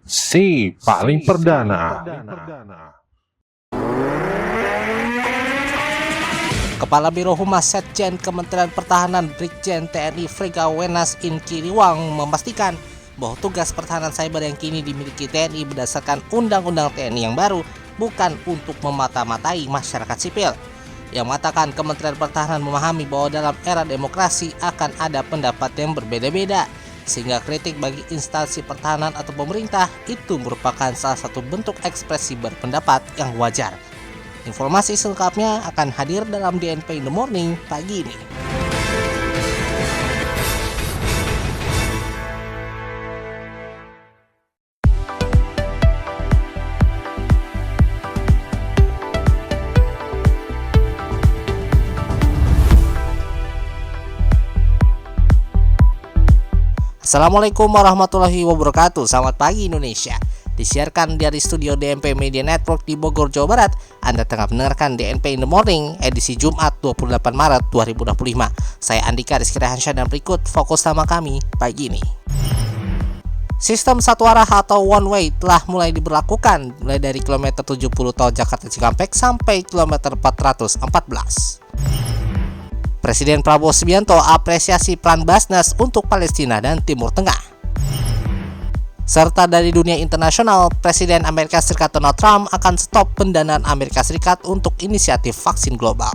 Si paling perdana. Kepala Biro Humas Setjen Kementerian Pertahanan Brigjen TNI Frega Wenas Inkiriwang memastikan bahwa tugas pertahanan cyber yang kini dimiliki TNI berdasarkan Undang-Undang TNI yang baru bukan untuk memata-matai masyarakat sipil. Yang mengatakan Kementerian Pertahanan memahami bahwa dalam era demokrasi akan ada pendapat yang berbeda-beda, sehingga kritik bagi instansi pertahanan atau pemerintah itu merupakan salah satu bentuk ekspresi berpendapat yang wajar. Informasi selengkapnya akan hadir dalam DNP in the Morning pagi ini. Assalamualaikum warahmatullahi wabarakatuh. Selamat pagi Indonesia. Disiarkan dari studio DNP Media Network di Bogor, Jawa Barat. Anda tengah mendengarkan DNP in the Morning edisi Jumat 28 Maret 2025. Saya Andika Rizky Rehansyah dan berikut fokus utama kami pagi ini. Sistem satu arah atau one way telah mulai diberlakukan mulai dari kilometer 70 tol Jakarta Cikampek sampai kilometer 414. Presiden Prabowo Subianto apresiasi peran Basnas untuk Palestina dan Timur Tengah. Serta dari dunia internasional, Presiden Amerika Serikat Donald Trump akan stop pendanaan Amerika Serikat untuk inisiatif vaksin global.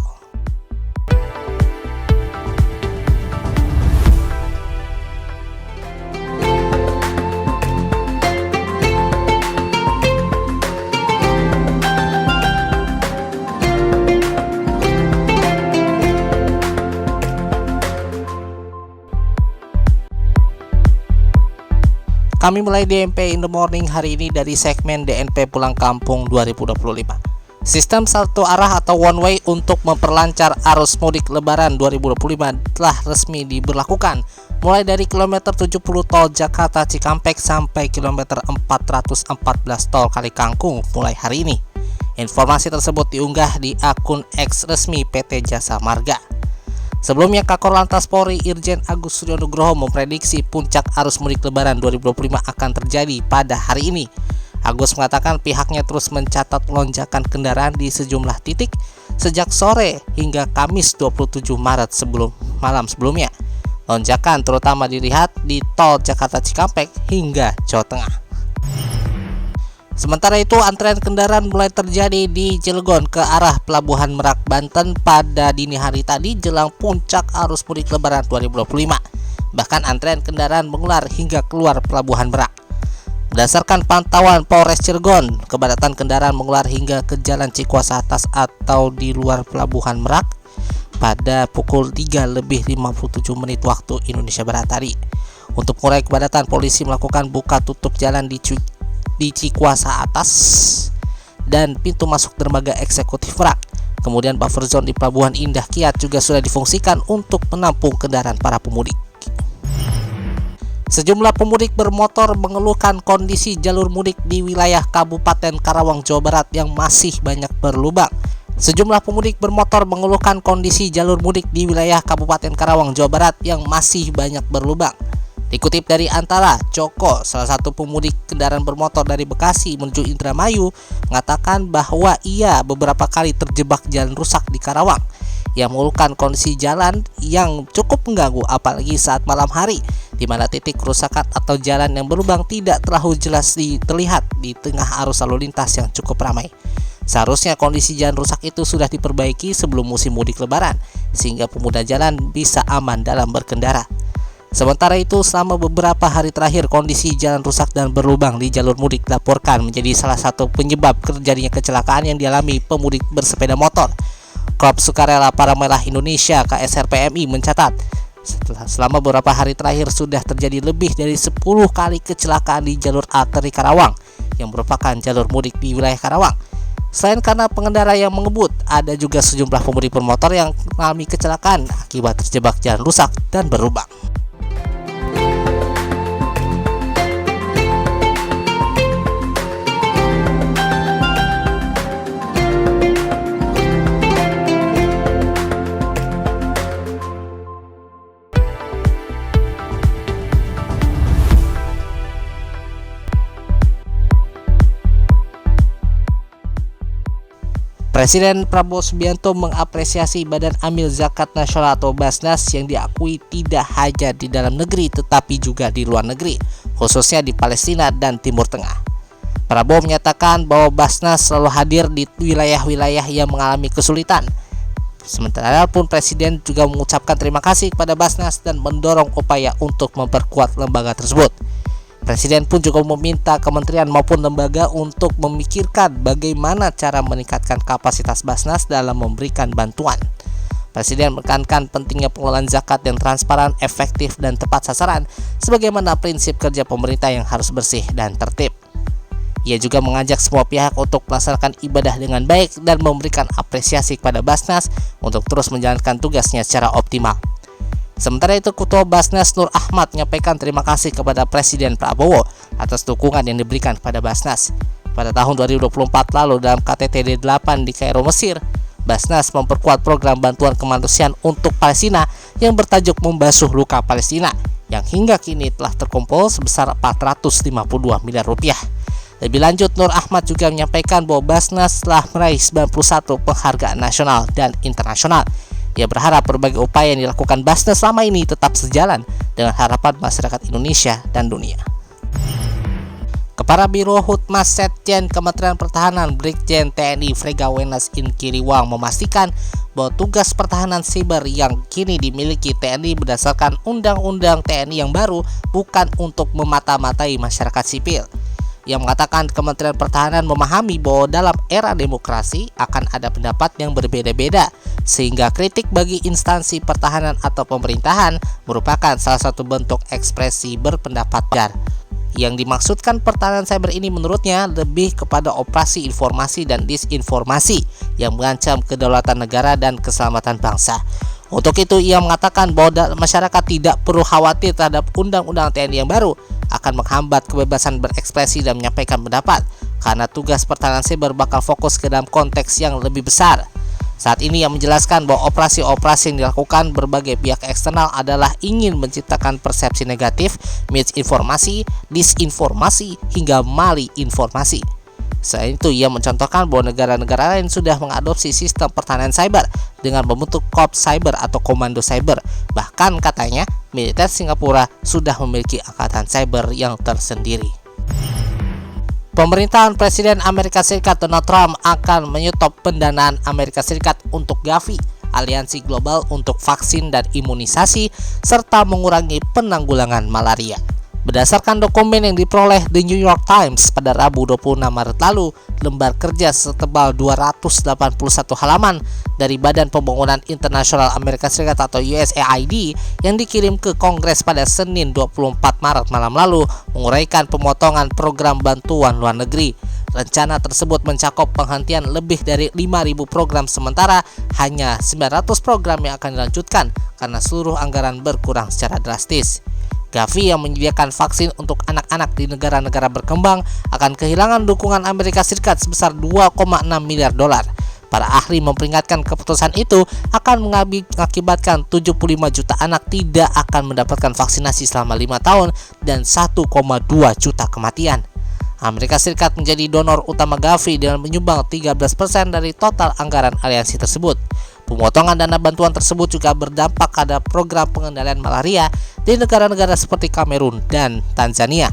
Kami mulai DNP in the Morning hari ini dari segmen DNP Pulang Kampung 2025. Sistem satu arah atau one way untuk memperlancar arus mudik Lebaran 2025 telah resmi diberlakukan mulai dari kilometer 70 tol Jakarta Cikampek sampai kilometer 414 tol Kalikangkung mulai hari ini. Informasi tersebut diunggah di akun X resmi PT Jasa Marga. Sebelumnya, Kakor Lantas Polri Irjen Agus Suryonugroho memprediksi puncak arus mudik Lebaran 2025 akan terjadi pada hari ini. Agus mengatakan pihaknya terus mencatat lonjakan kendaraan di sejumlah titik sejak sore hingga Kamis 27 Maret malam sebelumnya. Lonjakan terutama dilihat di tol Jakarta Cikampek hingga Jawa Tengah. Sementara itu, antrean kendaraan mulai terjadi di Cilegon ke arah Pelabuhan Merak, Banten pada dini hari tadi jelang puncak arus mudik Lebaran 2025. Bahkan antrean kendaraan mengular hingga keluar Pelabuhan Merak. Berdasarkan pantauan Polres Cilegon, kepadatan kendaraan mengular hingga ke Jalan Cikuasa Atas atau di luar Pelabuhan Merak pada pukul 3:57 waktu Indonesia Barat tadi. Untuk mengurai kepadatan, polisi melakukan buka tutup jalan di Cikuasa Atas dan pintu masuk dermaga eksekutif Merak. Kemudian buffer zone di Pelabuhan Indah Kiat juga sudah difungsikan untuk menampung kendaraan para pemudik. Sejumlah pemudik bermotor mengeluhkan kondisi jalur mudik di wilayah Kabupaten Karawang, Jawa Barat yang masih banyak berlubang. Sejumlah pemudik bermotor mengeluhkan kondisi jalur mudik di wilayah Kabupaten Karawang, Jawa Barat yang masih banyak berlubang. Dikutip dari Antara, Joko, salah satu pemudik kendaraan bermotor dari Bekasi menuju Indramayu, mengatakan bahwa ia beberapa kali terjebak jalan rusak di Karawang, yang mengeluhkan kondisi jalan yang cukup mengganggu apalagi saat malam hari, di mana titik kerusakan atau jalan yang berlubang tidak terlalu jelas terlihat di tengah arus lalu lintas yang cukup ramai. Seharusnya kondisi jalan rusak itu sudah diperbaiki sebelum musim mudik Lebaran, sehingga pengguna jalan bisa aman dalam berkendara. Sementara itu, selama beberapa hari terakhir kondisi jalan rusak dan berlubang di jalur mudik dilaporkan menjadi salah satu penyebab terjadinya kecelakaan yang dialami pemudik bersepeda motor. Klub Sukarela Para Merah Indonesia KSRPMI mencatat selama beberapa hari terakhir sudah terjadi lebih dari 10 kali kecelakaan di jalur arteri Karawang yang merupakan jalur mudik di wilayah Karawang. Selain karena pengendara yang mengebut, ada juga sejumlah pemudik bermotor yang mengalami kecelakaan akibat terjebak jalan rusak dan berlubang. Presiden Prabowo Subianto mengapresiasi Badan Amil Zakat Nasional atau Basnas yang diakui tidak hanya di dalam negeri tetapi juga di luar negeri, khususnya di Palestina dan Timur Tengah. Prabowo menyatakan bahwa Basnas selalu hadir di wilayah-wilayah yang mengalami kesulitan. Sementara pun Presiden juga mengucapkan terima kasih kepada Basnas dan mendorong upaya untuk memperkuat lembaga tersebut. Presiden pun juga meminta kementerian maupun lembaga untuk memikirkan bagaimana cara meningkatkan kapasitas Basnas dalam memberikan bantuan. Presiden menekankan pentingnya pengelolaan zakat yang transparan, efektif, dan tepat sasaran, sebagaimana prinsip kerja pemerintah yang harus bersih dan tertib. Ia juga mengajak semua pihak untuk melaksanakan ibadah dengan baik dan memberikan apresiasi kepada Basnas untuk terus menjalankan tugasnya secara optimal. Sementara itu, Ketua Basnas Nur Ahmad menyampaikan terima kasih kepada Presiden Prabowo atas dukungan yang diberikan kepada Basnas. Pada tahun 2024 lalu dalam KTT D8 di Kairo, Mesir, Basnas memperkuat program bantuan kemanusiaan untuk Palestina yang bertajuk Membasuh Luka Palestina yang hingga kini telah terkumpul sebesar 452 miliar rupiah. Lebih lanjut, Nur Ahmad juga menyampaikan bahwa Basnas telah meraih 91 penghargaan nasional dan internasional. Ia berharap berbagai upaya yang dilakukan Basnas selama ini tetap sejalan dengan harapan masyarakat Indonesia dan dunia. Kepala Biro Hutmas Setjen Kementerian Pertahanan Brigjen TNI Frega Wenas Inkiriwang memastikan bahwa tugas pertahanan siber yang kini dimiliki TNI berdasarkan Undang-Undang TNI yang baru bukan untuk memata-matai masyarakat sipil. Yang mengatakan Kementerian Pertahanan memahami bahwa dalam era demokrasi akan ada pendapat yang berbeda-beda, sehingga kritik bagi instansi pertahanan atau pemerintahan merupakan salah satu bentuk ekspresi berpendapat. Yang dimaksudkan pertahanan cyber ini menurutnya lebih kepada operasi informasi dan disinformasi yang mengancam kedaulatan negara dan keselamatan bangsa. Untuk itu ia mengatakan bahwa masyarakat tidak perlu khawatir terhadap Undang-Undang TNI yang baru akan menghambat kebebasan berekspresi dan menyampaikan pendapat, karena tugas pertahanan siber bakal fokus ke dalam konteks yang lebih besar. Saat ini ia menjelaskan bahwa operasi-operasi yang dilakukan berbagai pihak eksternal adalah ingin menciptakan persepsi negatif, misinformasi, disinformasi, hingga malinformasi. Selain itu, ia mencontohkan bahwa negara-negara lain sudah mengadopsi sistem pertahanan cyber dengan membentuk Korps Cyber atau Komando Cyber. Bahkan katanya, militer Singapura sudah memiliki angkatan cyber yang tersendiri. Pemerintahan Presiden Amerika Serikat Donald Trump akan menyetop pendanaan Amerika Serikat untuk Gavi, aliansi global untuk vaksin dan imunisasi, serta mengurangi penanggulangan malaria. Berdasarkan dokumen yang diperoleh The New York Times pada Rabu 26 Maret lalu, lembar kerja setebal 281 halaman dari Badan Pembangunan Internasional Amerika Serikat atau USAID yang dikirim ke Kongres pada Senin 24 Maret malam lalu menguraikan pemotongan program bantuan luar negeri. Rencana tersebut mencakup penghentian lebih dari 5.000 program, sementara hanya 900 program yang akan dilanjutkan karena seluruh anggaran berkurang secara drastis. Gavi yang menyediakan vaksin untuk anak-anak di negara-negara berkembang akan kehilangan dukungan Amerika Serikat sebesar 2,6 miliar dolar. Para ahli memperingatkan keputusan itu akan mengakibatkan 75 juta anak tidak akan mendapatkan vaksinasi selama 5 tahun dan 1,2 juta kematian. Amerika Serikat menjadi donor utama Gavi dengan menyumbang 13% dari total anggaran aliansi tersebut. Pemotongan dana bantuan tersebut juga berdampak pada program pengendalian malaria di negara-negara seperti Kamerun dan Tanzania.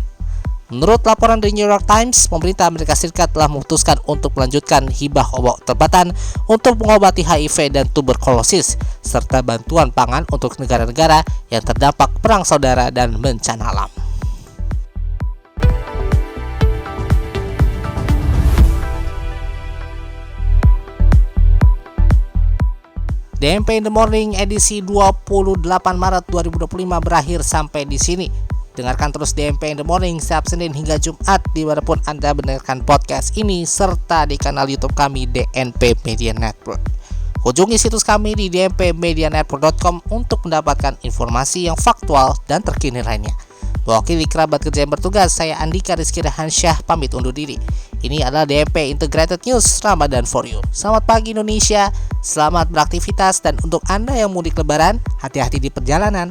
Menurut laporan The New York Times, pemerintah Amerika Serikat telah memutuskan untuk melanjutkan hibah obat-obatan untuk mengobati HIV dan tuberkulosis, serta bantuan pangan untuk negara-negara yang terdampak perang saudara dan bencana alam. DMP in the Morning edisi 28 Maret 2025 berakhir sampai di sini. Dengarkan terus DMP in the Morning setiap Senin hingga Jumat dimanapun Anda mendengarkan podcast ini, serta di kanal YouTube kami DNP Media Network. Kunjungi situs kami di dmpmedianetwork.com untuk mendapatkan informasi yang faktual dan terkini lainnya. Mewakili kerabat kerja yang bertugas, saya Andika Rizky Rahansyah pamit undur diri. Ini adalah DMP Integrated News Ramadan for You. Selamat pagi Indonesia, selamat beraktivitas, dan untuk Anda yang mudik lebaran, hati-hati di perjalanan.